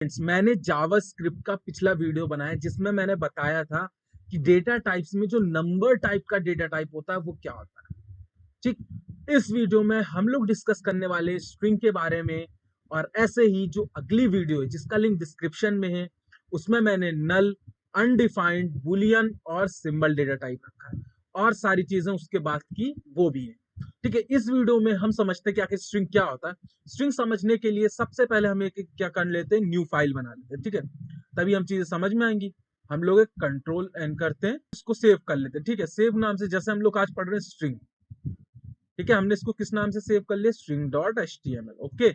Friends, मैंने JavaScript का पिछला वीडियो बनाया जिसमें मैंने बताया था कि डेटा टाइप्स में जो नंबर टाइप का डेटा टाइप होता है वो क्या होता है। ठीक, इस वीडियो में हम लोग डिस्कस करने वाले स्ट्रिंग के बारे में। और ऐसे ही जो अगली वीडियो है जिसका लिंक डिस्क्रिप्शन में है, उसमें मैंने नल, अनडिफाइंड, बुलियन और सिंबल डेटा टाइप रखा है और सारी चीजें उसके बाद की वो भी है। ठीक है, इस वीडियो में हम समझते हैं कि आखिर स्ट्रिंग क्या होता है। स्ट्रिंग समझने के लिए सबसे पहले हम एक क्या कर लेते हैं, न्यू फाइल बना लेते हैं। ठीक है, तभी हम चीजें समझ में आएंगी। हम लोग एक कंट्रोल एन करते हैं, इसको सेव कर लेते हैं। ठीक है, सेव नाम से जैसे हम लोग आज पढ़ रहे हैं स्ट्रिंग। ठीक है, हमने इसको किस नाम से सेव कर लिया, string डॉट html। ओके,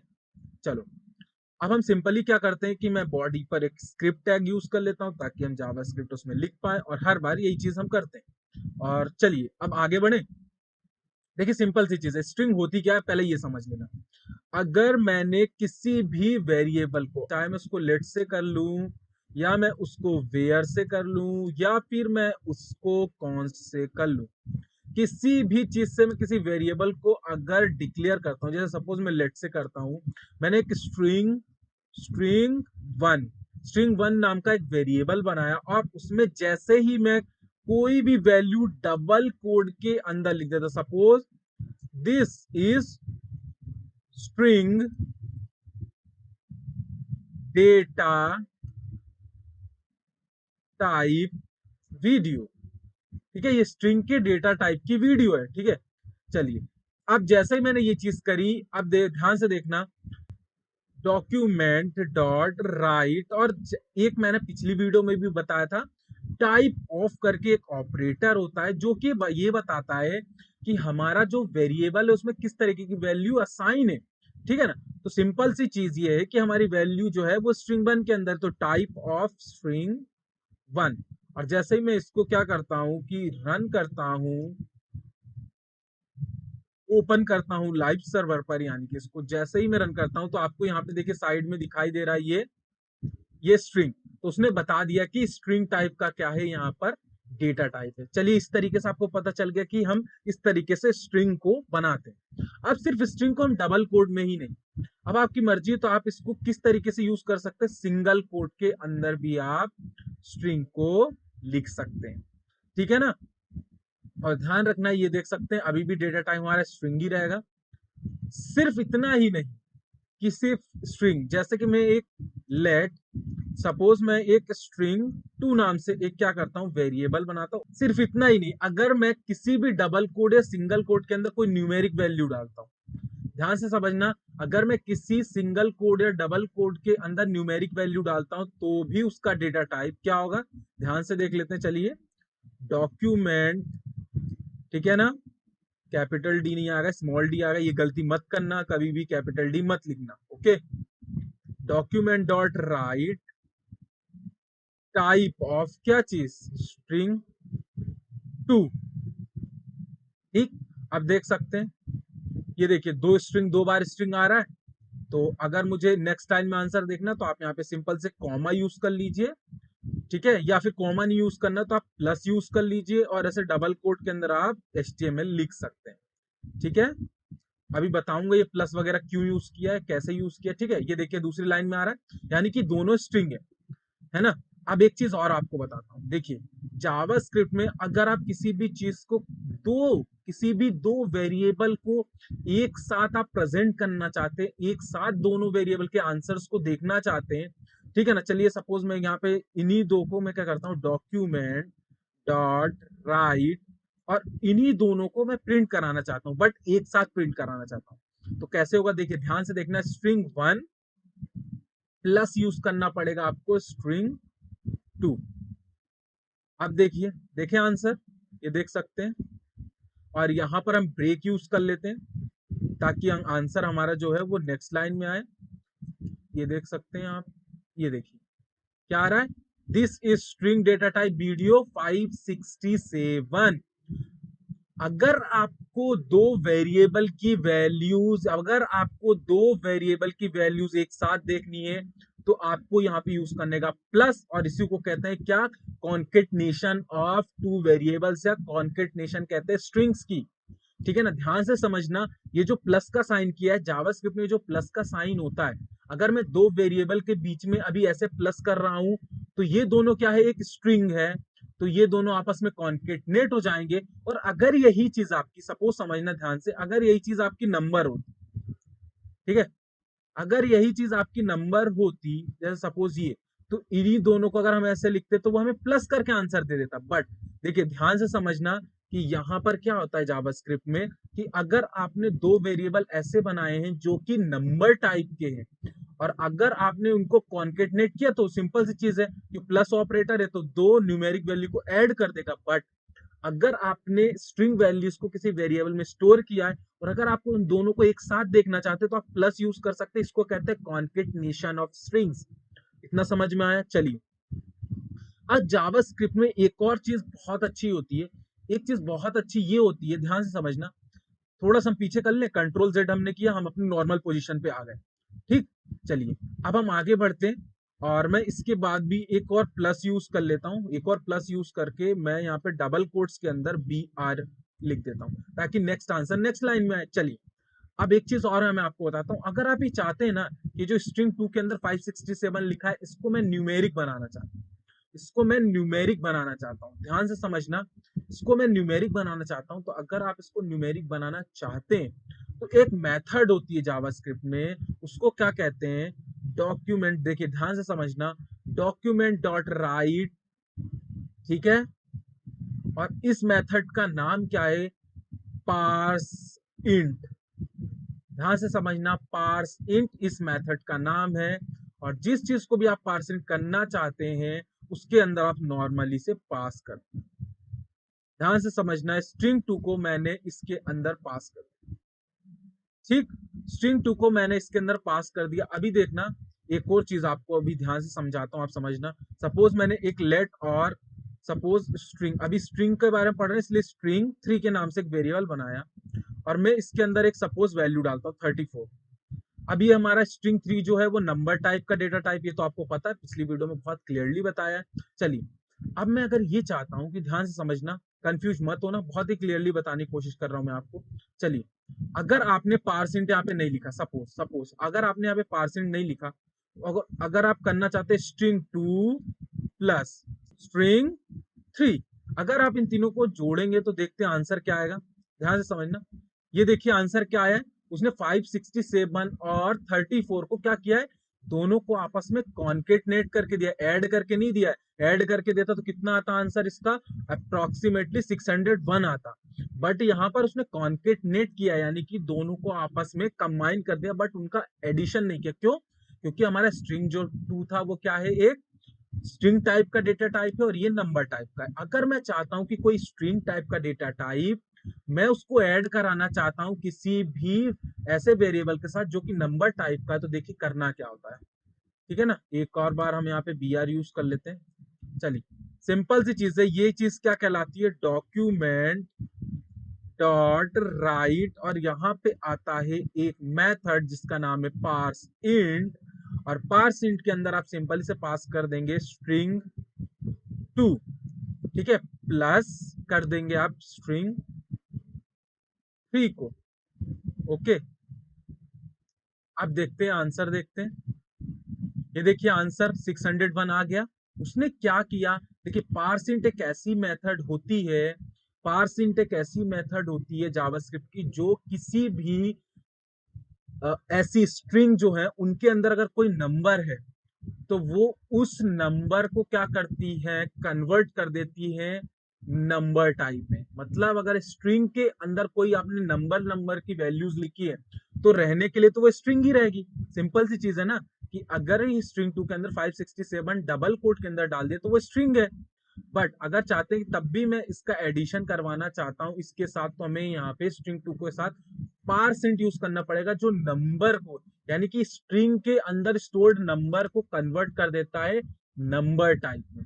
चलो अब हम सिंपली क्या करते हैं कि मैं बॉडी पर एक स्क्रिप्ट टैग यूज कर लेता हूं ताकि हम जावास्क्रिप्ट उसमें लिख पाए, और हर बार यही चीज हम करते हैं। और चलिए अब आगे बढ़े। देखिए, सिंपल सी चीज है, स्ट्रिंग होती क्या है पहले ये समझ लेना। अगर मैंने किसी भी वेरिएबल को, चाहे मैं उसको लेट से कर लूं, या मैं उसको वेयर से कर लूं, या फिर मैं उसको कॉन्स्ट से कर लूं, किसी भी चीज से मैं किसी वेरिएबल को अगर डिक्लेयर करता हूं, जैसे सपोज मैं लेट से करता हूं, मैंने एक string string one string one नाम का एक वेरिएबल बनाया, और उसमें जैसे ही मैं कोई भी वैल्यू डबल कोड के अंदर लिख देता, suppose this is string data type video. ठीक है, ये स्ट्रिंग के डेटा टाइप की वीडियो है। ठीक है, चलिए अब जैसे ही मैंने ये चीज करी, अब ध्यान से देखना, डॉक्यूमेंट डॉट राइट, और एक मैंने पिछली वीडियो में भी बताया था, टाइप ऑफ करके एक ऑपरेटर होता है जो कि ये बताता है कि हमारा जो वेरिएबल है उसमें किस तरीके की वैल्यू असाइन है। ठीक है ना, तो सिंपल सी चीज ये है कि हमारी वैल्यू जो है वो स्ट्रिंग वन के अंदर, तो टाइप ऑफ स्ट्रिंग वन। और जैसे ही मैं इसको क्या करता हूं कि रन करता हूं, ओपन करता हूं लाइव सर्वर पर, यानी कि इसको जैसे ही मैं रन करता हूं तो आपको यहाँ पे देखिए साइड में दिखाई दे रहा है ये स्ट्रिंग। तो उसने बता दिया कि स्ट्रिंग टाइप का क्या है, यहाँ पर डेटा टाइप है। चलिए, इस तरीके से आपको पता चल गया कि हम इस तरीके से स्ट्रिंग को बनाते हैं। अब सिर्फ स्ट्रिंग को हम डबल कोड में ही नहीं, अब आपकी मर्जी, तो आप इसको किस तरीके से यूज कर सकते हैं, सिंगल कोड के अंदर भी आप स्ट्रिंग को लिख सकते हैं। ठीक है ना, और ध्यान रखना, ये देख सकते हैं अभी भी डेटा टाइप हमारा स्ट्रिंग ही रहेगा। सिर्फ इतना ही नहीं कि सिर्फ स्ट्रिंग, जैसे कि मैं एक लेट, सपोज मैं एक स्ट्रिंग टू नाम से एक क्या करता हूं, वेरिएबल बनाता हूं। सिर्फ इतना ही नहीं, अगर मैं किसी भी डबल कोड या सिंगल कोड के अंदर कोई न्यूमेरिक वैल्यू डालता हूं, ध्यान से समझना, अगर मैं किसी सिंगल कोड या डबल कोड के अंदर न्यूमेरिक वैल्यू डालता हूं तो भी उसका डेटा टाइप क्या होगा, ध्यान से देख लेते हैं। चलिए, डॉक्यूमेंट, ठीक है ना, कैपिटल डी नहीं आ रहा, स्मॉल डी आ रहा है, ये गलती मत करना, कभी भी कैपिटल डी मत लिखना। Okay, document dot right type of क्या चीज, स्ट्रिंग टू। ठीक, अब देख सकते हैं, ये देखिए दो स्ट्रिंग, दो बार स्ट्रिंग आ रहा है। तो अगर मुझे नेक्स्ट टाइम में आंसर देखना तो आप यहाँ पे सिंपल से कॉमा यूज कर लीजिए। ठीक है, या फिर कॉमा नहीं यूज करना तो आप प्लस यूज कर लीजिए, और ऐसे डबल कोट के अंदर आप HTML लिख सकते हैं। ठीक है, अभी बताऊंगा ये प्लस वगैरह क्यों यूज किया है, कैसे यूज किया। ठीक है, ये देखिए दूसरी लाइन में आ रहा है, यानी कि दोनों स्ट्रिंग है ना। अब एक चीज और आपको बताता हूं, देखिए जावास्क्रिप्ट में अगर आप किसी भी चीज को, किसी भी दो वेरिएबल को एक साथ आप प्रेजेंट करना चाहते हैं, एक साथ दोनों वेरिएबल के आंसर्स को देखना चाहते हैं, ठीक है ना। चलिए सपोज मैं यहाँ पे इन्हीं दो को मैं क्या करता हूँ, डॉक्यूमेंट डॉट राइट, और इन्हीं दोनों को मैं प्रिंट कराना चाहता हूँ, बट एक साथ प्रिंट कराना चाहता हूँ। तो कैसे होगा, देखिए ध्यान से देखना, स्ट्रिंग वन प्लस यूज करना पड़ेगा आपको स्ट्रिंग टू। अब देखिए, देखें आंसर, ये देख सकते हैं, और यहां पर हम ब्रेक यूज कर लेते हैं ताकि आंसर हमारा जो है वो नेक्स्ट लाइन में आए। ये देख सकते हैं आप, ये देखिए क्या आ रहा है, this is string data type video 567। अगर आपको दो वेरिएबल की वैल्यूज, अगर आपको दो वेरिएबल की वैल्यूज एक साथ देखनी है तो आपको यहाँ पे यूज करने का प्लस, और इसी को कहते हैं क्या, कॉन्केटनेशन ऑफ टू वेरिएबल्स, या कॉन्केटनेशन कहते हैं स्ट्रिंग्स की। ठीक है ना, ध्यान से समझना। ये जो प्लस का साइन किया है जावास्क्रिप्ट में, जो प्लस का साइन होता है, अगर मैं दो वेरिएबल के बीच में अभी ऐसे प्लस कर रहा हूं, तो ये दोनों क्या है, एक स्ट्रिंग है, तो ये दोनों आपस में कॉन्केटनेट हो जाएंगे। और अगर यही चीज आपकी, सपोज समझना ध्यान से, अगर यही चीज आपकी नंबर होती, ठीक है, अगर यही चीज आपकी नंबर होती, जैसे सपोज ये, तो इन्हीं दोनों को अगर हम ऐसे लिखते तो वो हमें प्लस करके आंसर दे देता। बट देखिए ध्यान से समझना कि यहाँ पर क्या होता है जावास्क्रिप्ट में, कि अगर आपने दो वेरिएबल ऐसे बनाए हैं जो कि नंबर टाइप के हैं, और अगर आपने उनको कॉन्केटनेट किया, तो सिंपल सी चीज है कि प्लस ऑपरेटर है तो दो न्यूमेरिक वैल्यू को ऐड कर देगा। बट अगर आपने स्ट्रिंग वैल्यूज को किसी वेरिएबल में स्टोर किया है, और अगर आपको उन दोनों को एक साथ देखना चाहते हैं, तो आप प्लस यूज कर सकते हैं। इसको कहते हैं कॉन्केटनेशन ऑफ स्ट्रिंग्स। इतना समझ में आया? चलिए, आज जावास्क्रिप्ट में एक और चीज बहुत अच्छी होती है। एक चीज बहुत अच्छी ये होती है, ध्यान से समझना। थोड़ा सा हम पीछे कर लें, कंट्रोल जेड हमने किया, हम अपनी नॉर्मल पोजीशन पे आ गए। ठीक, चलिए अब हम आगे बढ़ते हैं। और मैं इसके बाद भी एक और प्लस यूज कर लेता हूं। एक और प्लस यूज करके मैं यहाँ पे डबल कोट्स के अंदर बी आर लिख देता हूं, ताकि नेक्स्ट आंसर नेक्स्ट लाइन में आए। चलिए, अब एक चीज और है, मैं आपको बताता हूँ। अगर आप ये चाहते हैं ना कि जो स्ट्रिंग 2 के अंदर 567 लिखा है, इसको मैं न्यूमेरिक बनाना चाहता हूँ, इसको मैं न्यूमेरिक बनाना चाहता हूँ, ध्यान से समझना, इसको मैं न्यूमेरिक बनाना चाहता हूँ। तो अगर आप इसको न्यूमेरिक बनाना चाहते हैं, तो एक मेथड होती है जावास्क्रिप्ट में, उसको क्या कहते हैं, डॉक्यूमेंट। देखिए ध्यान से समझना, डॉक्यूमेंट डॉट राइट, ठीक है, और इस मेथड का नाम क्या है, पार्स इंट। ध्यान से समझना, पार्स इंट इस मेथड का नाम है। और जिस चीज को भी आप पार्स इंट करना चाहते हैं, उसके अंदर आप नॉर्मली से पास करते हैं। ध्यान से समझना, स्ट्रिंग 2 को मैंने इसके अंदर पास कर दिया। ठीक, स्ट्रिंग 2 को मैंने इसके अंदर पास कर दिया। अभी देखना, एक और चीज आपको अभी ध्यान से समझाता हूं, आप समझना। सपोज मैंने एक लेट और सपोज स्ट्रिंग, अभी स्ट्रिंग के बारे में पढ़ रहे हैं इसलिए स्ट्रिंग 3 के नाम से एक वेरिएबल बनाया, और मैं इसके अंदर एक सपोज वैल्यू डालता हूँ 34। अभी हमारा स्ट्रिंग 3 जो है वो नंबर टाइप का डेटा टाइप, ये तो आपको पता है, पिछली वीडियो में बहुत क्लियरली बताया है। चलिए, अब मैं अगर ये चाहता हूं कि, ध्यान से समझना, कंफ्यूज मत होना, बहुत ही क्लियरली बताने की कोशिश कर रहा हूं मैं आपको। चलिए, अगर आपने पार्सेंट यहाँ पे नहीं लिखा, सपोज सपोज अगर आपने यहाँ पे पार्सेंट नहीं लिखा, अगर आप करना चाहते हैं स्ट्रिंग 2 प्लस स्ट्रिंग 3, अगर आप इन तीनों को जोड़ेंगे तो देखते हैं आंसर क्या आएगा। ध्यान से समझना, ये देखिए आंसर क्या है। उसने 567 और 34 को क्या किया है, दोनों को आपस में कॉन्केटनेट करके दिया, ऐड करके नहीं दिया है। ऐड करके देता तो कितना आता आंसर इसका, अप्रोक्सीमेटली 601 आता। बट यहाँ पर उसने कॉन्केटनेट किया, यानी कि दोनों को आपस में कंबाइन कर दिया, बट उनका एडिशन नहीं किया। क्यों? क्योंकि हमारा स्ट्रिंग जो 2 था वो क्या है, एक स्ट्रिंग टाइप का डेटा टाइप है, और ये नंबर टाइप का है। अगर मैं चाहता हूं कि कोई स्ट्रिंग टाइप का डेटा टाइप, मैं उसको ऐड कराना चाहता हूं किसी भी ऐसे वेरिएबल के साथ जो कि नंबर टाइप का है, तो देखिए करना क्या होता है। ठीक है ना, एक और बार हम यहाँ पे बी आर यूज कर लेते हैं। चलिए, सिंपल सी चीज है, ये चीज क्या कहलाती है, डॉक्यूमेंट डॉट राइट, और यहाँ पे आता है एक मेथड जिसका नाम है पार्स इंट। और पार्स इंट के अंदर आप सिंपली से पास कर देंगे स्ट्रिंग 2, ठीक है, प्लस कर देंगे आप स्ट्रिंग 3 को। ओके, अब देखते हैं आंसर, देखते हैं। ये देखिए आंसर 601 आ गया। उसने क्या किया, देखिए पार्सिंट एक ऐसी मेथड होती है, पार्सिंट एक ऐसी मेथड होती है जावास्क्रिप्ट की, जो किसी भी ऐसी स्ट्रिंग जो है उनके अंदर अगर कोई नंबर है, तो वो उस नंबर को क्या करती है, कन्वर्ट कर देती है नंबर टाइप में। मतलब अगर स्ट्रिंग के अंदर कोई आपने नंबर नंबर की वैल्यूज लिखी है, तो रहने के लिए तो वो स्ट्रिंग ही रहेगी। सिंपल सी चीज है ना, कि अगर ये स्ट्रिंग 2 के अंदर 567 डबल कोट के अंदर डाल दिया तो वो स्ट्रिंग है। बट अगर चाहते हैं कि तब भी मैं इसका एडिशन करवाना चाहता हूं इसके साथ, तो हमें यहाँ पे स्ट्रिंग 2 के साथ पारसेंट यूज करना पड़ेगा, जो नंबर को, यानी कि स्ट्रिंग के अंदर स्टोर्ड नंबर को कन्वर्ट कर देता है नंबर टाइप में।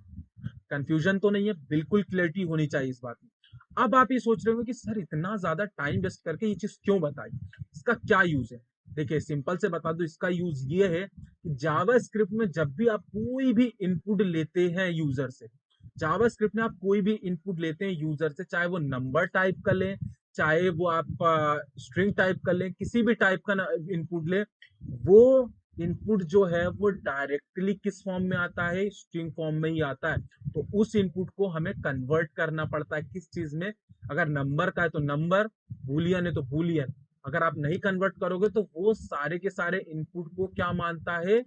कंफ्यूजन तो नहीं है, बिल्कुल क्लियरिटी होनी चाहिए इस बात में। अब आप ये सोच रहे होंगे कि सर इतना ज्यादा टाइम वेस्ट करके ये चीज क्यों बताई, इसका क्या यूज है। देखिए सिंपल से बता दो, इसका यूज ये है कि जावा स्क्रिप्ट में जब भी आप कोई भी इनपुट लेते हैं यूजर से, जावा स्क्रिप्ट में आप कोई भी इनपुट लेते हैं यूजर से, चाहे वो नंबर टाइप का लें, चाहे वो आप स्ट्रिंग टाइप कर लें, किसी भी टाइप का इनपुट ले, वो इनपुट जो है वो डायरेक्टली किस फॉर्म में आता है, स्ट्रिंग फॉर्म में ही आता है। तो उस इनपुट को हमें कन्वर्ट करना पड़ता है किस चीज में, अगर नंबर का है तो नंबर, बूलियन है तो बूलियन। अगर आप नहीं कन्वर्ट करोगे तो वो सारे के सारे इनपुट को क्या मानता है,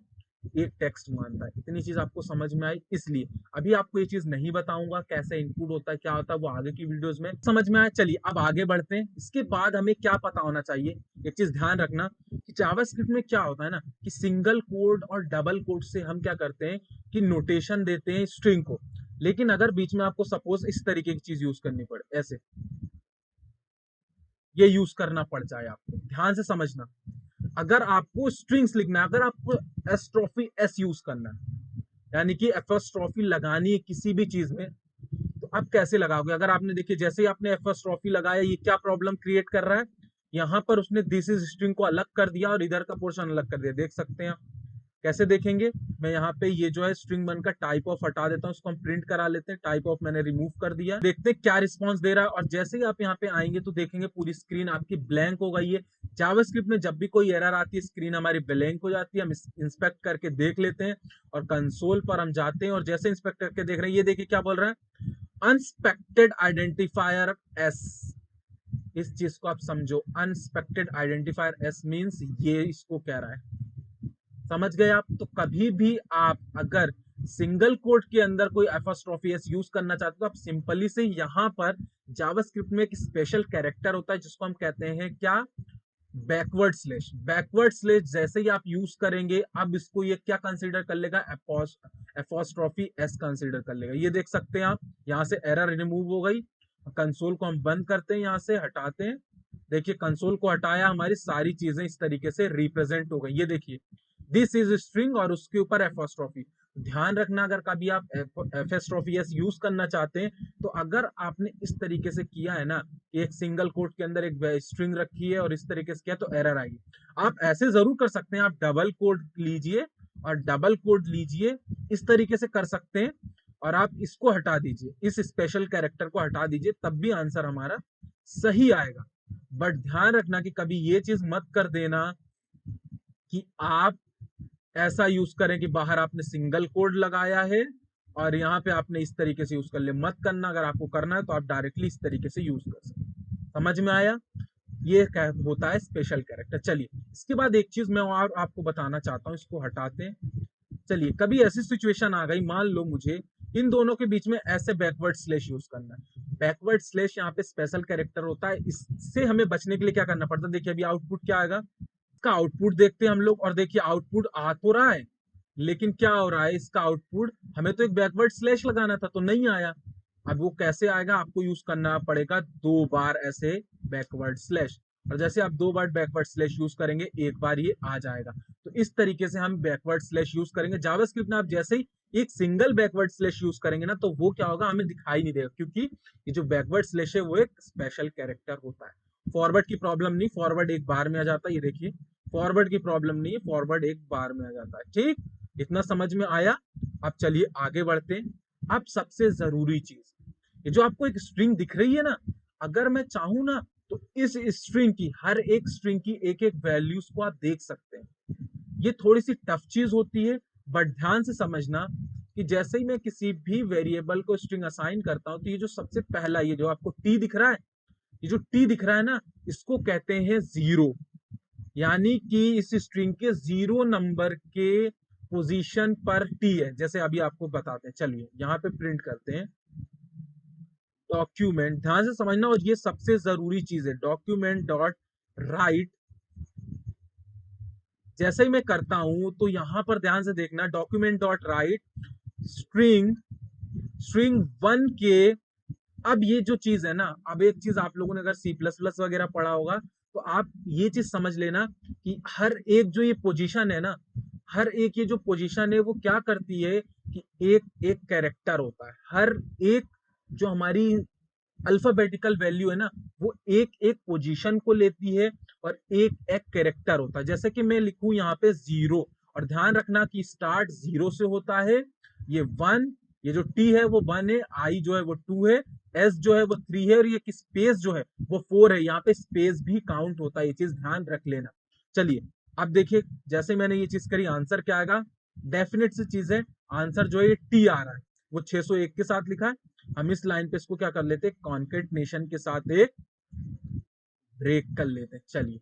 एक टेक्स्ट मानता है। इतनी चीज आपको समझ में आई, इसलिए अभी आपको ये चीज नहीं बताऊंगा कैसे इनपुट होता है, क्या होता है, वो आगे की वीडियोस में समझ में आया। चलिए अब आगे बढ़ते हैं। इसके बाद हमें क्या पता होना चाहिए, एक चीज ध्यान रखना कि जावास्क्रिप्ट में क्या होता है ना, कि सिंगल कोड और डबल कोड से हम क्या करते हैं कि नोटेशन देते हैं स्ट्रिंग को। लेकिन अगर बीच में आपको सपोज इस तरीके की चीज यूज करनी पड़े, ऐसे ये यूज करना पड़ जाए, आपको ध्यान से समझना। अगर आपको स्ट्रिंग्स लिखना है, अगर आपको एस्ट्रॉफी एस यूज करना है, यानी कि एपोस्ट्रोफी लगानी है किसी भी चीज में, तो आप कैसे लगाओगे। अगर आपने देखिए जैसे ही आपने एपोस्ट्रोफी लगाया, ये क्या प्रॉब्लम क्रिएट कर रहा है, यहां पर उसने दिस इज स्ट्रिंग को अलग कर दिया और इधर का पोर्शन अलग कर दिया। देख सकते हैं आप, कैसे देखेंगे, मैं यहाँ पे ये जो है स्ट्रिंग वन का टाइप ऑफ हटा देता हूँ, उसको हम प्रिंट करा लेते हैं, टाइप ऑफ मैंने रिमूव कर दिया। देखते हैं क्या रिस्पॉन्स दे रहा है। और जैसे ही आप यहाँ पे आएंगे तो देखेंगे पूरी स्क्रीन आपकी ब्लैंक हो गई है। जावास्क्रिप्ट में जब भी कोई एरर आती है, स्क्रीन हमारी ब्लैंक हो जाती है। हम इंस्पेक्ट करके देख लेते हैं और कंसोल पर हम जाते हैं और जैसे इंस्पेक्ट करके देख रहे हैं, ये देखिए क्या बोल रहा है, अनएक्सपेक्टेड आइडेंटिफायर एस। इस चीज को आप समझो, अनएक्सपेक्टेड आइडेंटिफायर एस मींस ये इसको कह रहा है। समझ गए आप। तो कभी भी आप अगर सिंगल कोट के अंदर कोई एपोस्ट्रोफी एस यूज करना चाहते हो, तो आप सिंपली से यहाँ पर जावास्क्रिप्ट में एक स्पेशल कैरेक्टर होता है जिसको हम कहते हैं क्या, बैकवर्ड स्लैश। बैकवर्ड स्लैश जैसे ही आप यूज करेंगे, अब इसको ये क्या कंसीडर कर लेगा, एपोस्ट्रोफी एस कंसीडर कर लेगा। ये देख सकते हैं आप, यहाँ से एरर रिमूव हो गई। कंसोल को हम बंद करते हैं, यहाँ से हटाते हैं। देखिए कंसोल को हटाया, हमारी सारी चीजें इस तरीके से रिप्रेजेंट हो गई। ये देखिए दिस इज स्ट्रिंग और उसके ऊपर एपोस्ट्रोफी। ध्यान रखना, अगर कभी आप एपोस्ट्रोफी एस यूज करना चाहते हैं, तो अगर आपने इस तरीके से किया है ना, एक सिंगल कोट के अंदर एक स्ट्रिंग रखी है और इस तरीके से किया, तो एरर आएगी। आप ऐसे जरूर कर सकते हैं, आप डबल कोड लीजिए और डबल कोड लीजिए, इस तरीके से कर सकते हैं। और आप इसको हटा दीजिए, इस स्पेशल कैरेक्टर को हटा दीजिए, तब भी आंसर हमारा सही आएगा। बट ध्यान रखना कि कभी ये चीज मत कर देना कि आप ऐसा यूज करें कि बाहर आपने सिंगल कोड लगाया है और यहाँ पे आपने इस तरीके से यूज कर ले, मत करना। अगर आपको करना है तो आप डायरेक्टली इस तरीके से यूज कर सकते। समझ में आया, ये होता है स्पेशल कैरेक्टर। चलिए इसके बाद एक चीज मैं और आपको बताना चाहता हूँ, इसको हटाते हैं। चलिए कभी ऐसी सिचुएशन आ गई, मान लो मुझे इन दोनों के बीच में ऐसे बैकवर्ड स्लैश यूज करना है। बैकवर्ड स्लैश यहाँ पे स्पेशल कैरेक्टर होता है, इससे हमें बचने के लिए क्या करना पड़ता है। देखिए अभी आउटपुट क्या आएगा, इसका आउटपुट देखते हैं हम लोग, और देखिए आउटपुट आ तो रहा है, लेकिन क्या हो रहा है, इसका आउटपुट हमें तो एक बैकवर्ड स्लैश लगाना था तो नहीं आया। अब वो कैसे आएगा, आपको यूज करना पड़ेगा 2 बार ऐसे बैकवर्ड स्लैश, और जैसे आप 2 बार बैकवर्ड स्लैश यूज करेंगे, एक बार ये आ जाएगा। तो इस तरीके से हम बैकवर्ड स्लैश यूज करेंगे। जावास्क्रिप्ट में आप जैसे ही एक सिंगल बैकवर्ड स्लैश यूज करेंगे ना, तो वो क्या होगा, हमें दिखाई नहीं देगा, क्योंकि ये जो बैकवर्ड स्लैश है वो एक स्पेशल कैरेक्टर होता है। फॉरवर्ड की प्रॉब्लम नहीं, फॉरवर्ड एक बार में आ जाता है। ये देखिए फॉरवर्ड की प्रॉब्लम नहीं है, फॉरवर्ड एक बार में आ जाता है। ठीक, इतना समझ में आया। अब चलिए आगे बढ़ते हैं। अब सबसे जरूरी चीज, ये जो आपको एक स्ट्रिंग दिख रही है ना, अगर मैं चाहूं ना तो इस स्ट्रिंग की, हर एक स्ट्रिंग की एक एक वैल्यूज को आप देख सकते हैं। ये थोड़ी सी टफ चीज होती है, बट ध्यान से समझना कि जैसे ही मैं किसी भी वेरिएबल को स्ट्रिंग असाइन करता हूं, तो ये जो सबसे पहला, ये जो आपको टी दिख रहा है, ये जो टी दिख रहा है ना, इसको कहते हैं जीरो। यानी कि इस स्ट्रिंग के 0 नंबर के पोजीशन पर टी है। जैसे अभी आपको बताते हैं, चलिए यहाँ पे प्रिंट करते हैं डॉक्यूमेंट, ध्यान से समझना, और ये सबसे जरूरी चीज है, डॉक्यूमेंट डॉट राइट। जैसे ही मैं करता हूं तो यहां पर ध्यान से देखना, document dot right string, string 1 के, अब ये जो चीज है ना, अब एक चीज आप लोगों ने अगर सी प्लस प्लस वगैरह पढ़ा होगा, तो आप ये चीज समझ लेना कि हर एक जो ये पोजीशन है ना, हर एक ये जो पोजीशन है वो क्या करती है कि एक एक कैरेक्टर होता है। हर एक जो हमारी अल्फाबेटिकल वैल्यू है ना, वो एक एक पोजीशन को लेती है और एक एक कैरेक्टर होता है। जैसे कि मैं लिखूं यहाँ पे 0, और ध्यान रखना कि स्टार्ट 0 से होता है, ये 1, ये जो टी है वो 1 है, आई जो है वो 2 है, एस जो है वो 3 है और ये स्पेस जो है वो 4 है, यहाँ पे स्पेस भी काउंट होता है, ये चीज ध्यान रख लेना। चलिए अब देखिए, जैसे मैंने ये चीज करी, आंसर क्या आएगा? डेफिनेट सी चीज है, आंसर जो है ये टी आ रहा है, वो 601 के साथ लिखा है। हम इस लाइन पे इसको क्या कर लेते हैं, कॉन्केटनेशन के साथ एक ब्रेक कर लेते हैं। चलिए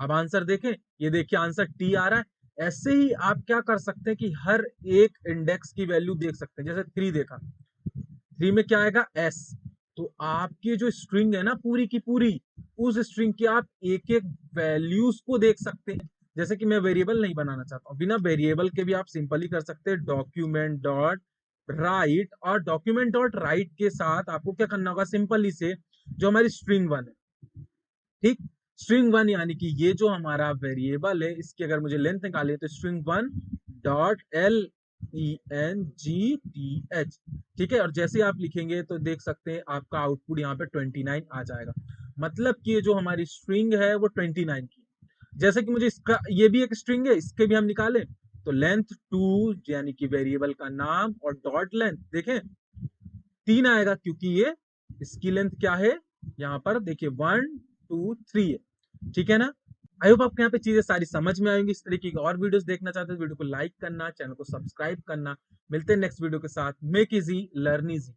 अब आंसर देखें, ये देखिए आंसर टी आ रहा है। ऐसे ही आप क्या कर सकते हैं कि हर एक इंडेक्स की वैल्यू देख सकते हैं, जैसे 3 देखा, 3 में क्या आएगा? एस। तो आपकी जो स्ट्रिंग है ना पूरी की पूरी, उस स्ट्रिंग की आप एक एक वैल्यूज को देख सकते हैं। जैसे कि मैं वेरिएबल नहीं बनाना चाहता हूं, बिना वेरिएबल के भी आप सिंपली कर सकते हैं डॉक्यूमेंट डॉट राइट, और डॉक्यूमेंट डॉट राइट के साथ आपको क्या करना होगा, सिंपली से जो हमारी स्ट्रिंग 1 है, ठीक, स्ट्रिंग 1 यानी कि ये जो हमारा वेरिएबल है, इसकी अगर मुझे लेंथ निकाली है तो string 1 dot L E N G T H, ठीक है। और जैसे आप लिखेंगे तो देख सकते हैं आपका आउटपुट यहाँ पे 29 आ जाएगा। मतलब कि ये जो हमारी स्ट्रिंग है वो 29 की। जैसे कि मुझे इसका, ये भी एक स्ट्रिंग है, इसके भी हम निकालें तो लेंथ 2 यानी कि वेरिएबल का नाम और डॉट लेंथ देखें 3 आएगा, क्योंकि ये इसकी लेंथ क्या है, यहाँ पर देखिए 1 2 3 है, ठीक है ना। आई होप आपको यहाँ पे चीजें सारी समझ में आएंगी। इस तरीके की और वीडियोस देखना चाहते हैं, वीडियो को लाइक करना, चैनल को सब्सक्राइब करना। मिलते हैं नेक्स्ट वीडियो के साथ। Make easy learn easy.